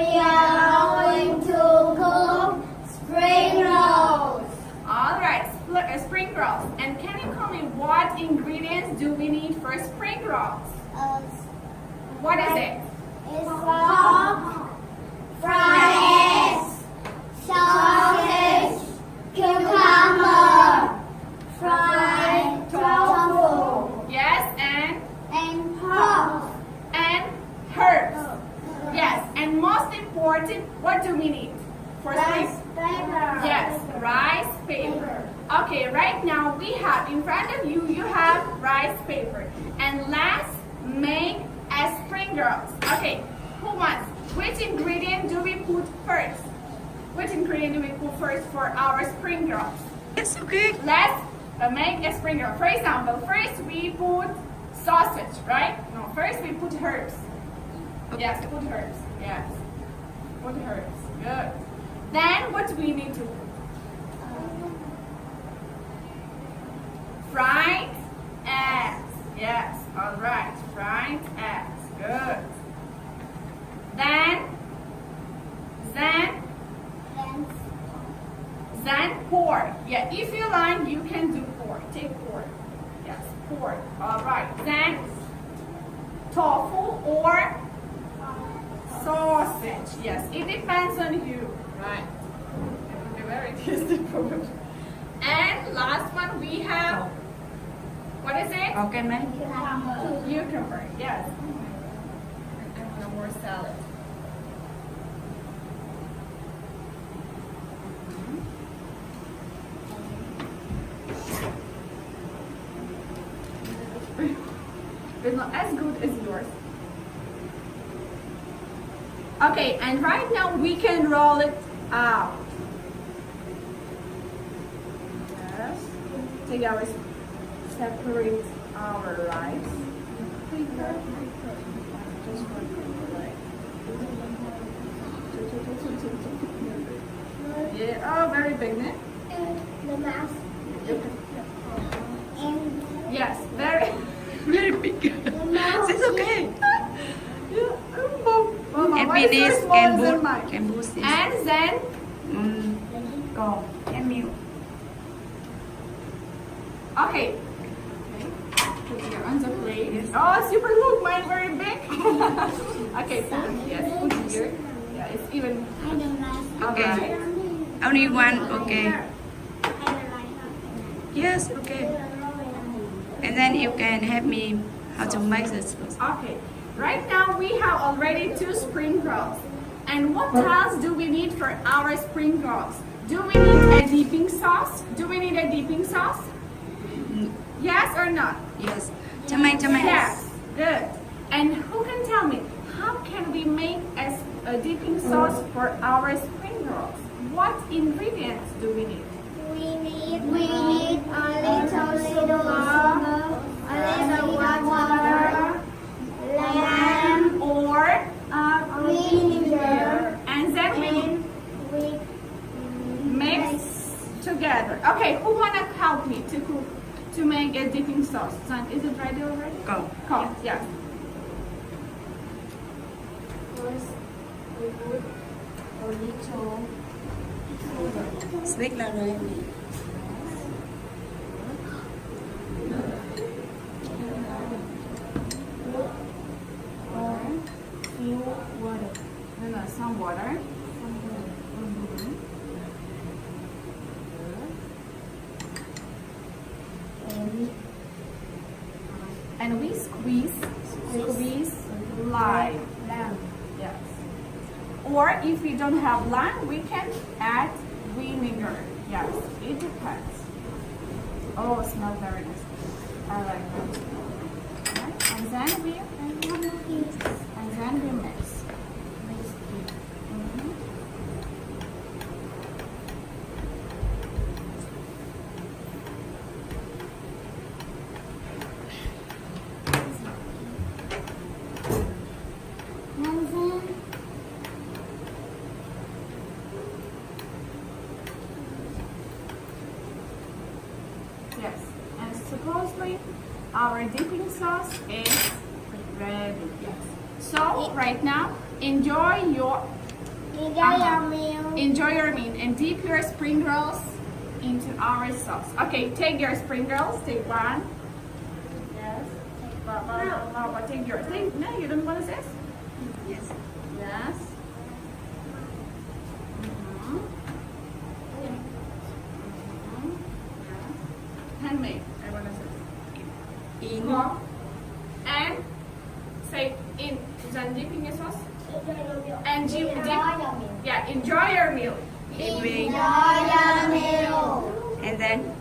we are going to cook spring rolls. Alright, spring rolls. And can you tell me what ingredients do we need for spring rolls? What is it? It's fried eggs, sausage, cucumber, fried tofu, Yes, and pork. herbs. Yes, and most important, what do we need for spring? Paper. Yes, rice paper. Okay, right now we have in front of you, you have rice paper. And let's make a spring rolls. Okay, who wants? Which ingredient do we put first? Which ingredient do we put first for our spring rolls? It's okay. Let's make a spring roll. For example, first we put sausage, right? No, first we put herbs. Yes, put herbs. Yes, put herbs. Good. Then what do we need to put? Fried eggs. Yes, all right. Fried eggs. Good. Then pork. Yeah, if you like, you can do pork. Take pork. Yes, pork. All right. Then tofu or sausage. Yes, it depends on you. Right. It will be very tasty probably. And last one we have, what is it? Okay, man. Cucumber. Yes. And one more salad. It's not as good as yours. Okay, and right now we can roll it out. Yes. Take our separate our rice. Just one right. Yeah, oh, very big, ne? The mask. Yes, very. Very big. It's okay. And Why is it finish so small and as boot. mine? Can boost this. And then, Go. And milk. okay. Put here on the plate. Oh, super look, mine very big. Okay, put, yes, put here. Yeah, it's even. Okay. Alright. Only one. Okay. Yes. Okay. And then you can help me how to make this. Okay. Right now we have already 2 spring rolls. And what else do we need for our spring rolls? Do we need a dipping sauce? Do we need a dipping sauce? Yes or not? Yes. Tomato. Yes. Good. And who can tell me, how can we make a dipping sauce for our spring rolls? What ingredients do we need? We need a little sugar, a little water, lamb, Or vinegar, and then we mix together. Okay, who wanna help me to cook to make a dipping sauce? Son, is it ready already? Go. Come, yes. First, we put a little Sweet là rồi. Few water. No, some water. And we squeeze lime. Yes. Or if we don't have lime, we can add vinegar. Yes, it depends. Oh, it smells very nice. I like that. Right. And then we mix. Mhm. Yes, and supposedly our dipping sauce is ready. Yes. So right now, enjoy your Enjoy your meal. Enjoy your meal and dip your spring rolls into our sauce. Okay, take your spring rolls. Take one. Yes. But take yours. No, you don't want to say? Yes. Yes. Handmade. I want to say. In. And say in. Then dipping your sauce. Enjoy your meal. And dip. Enjoy your meal. Yeah, enjoy your meal. Enjoy. Enjoy your meal. And then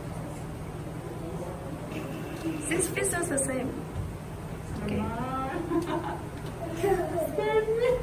6 pieces the same. Okay. Okay.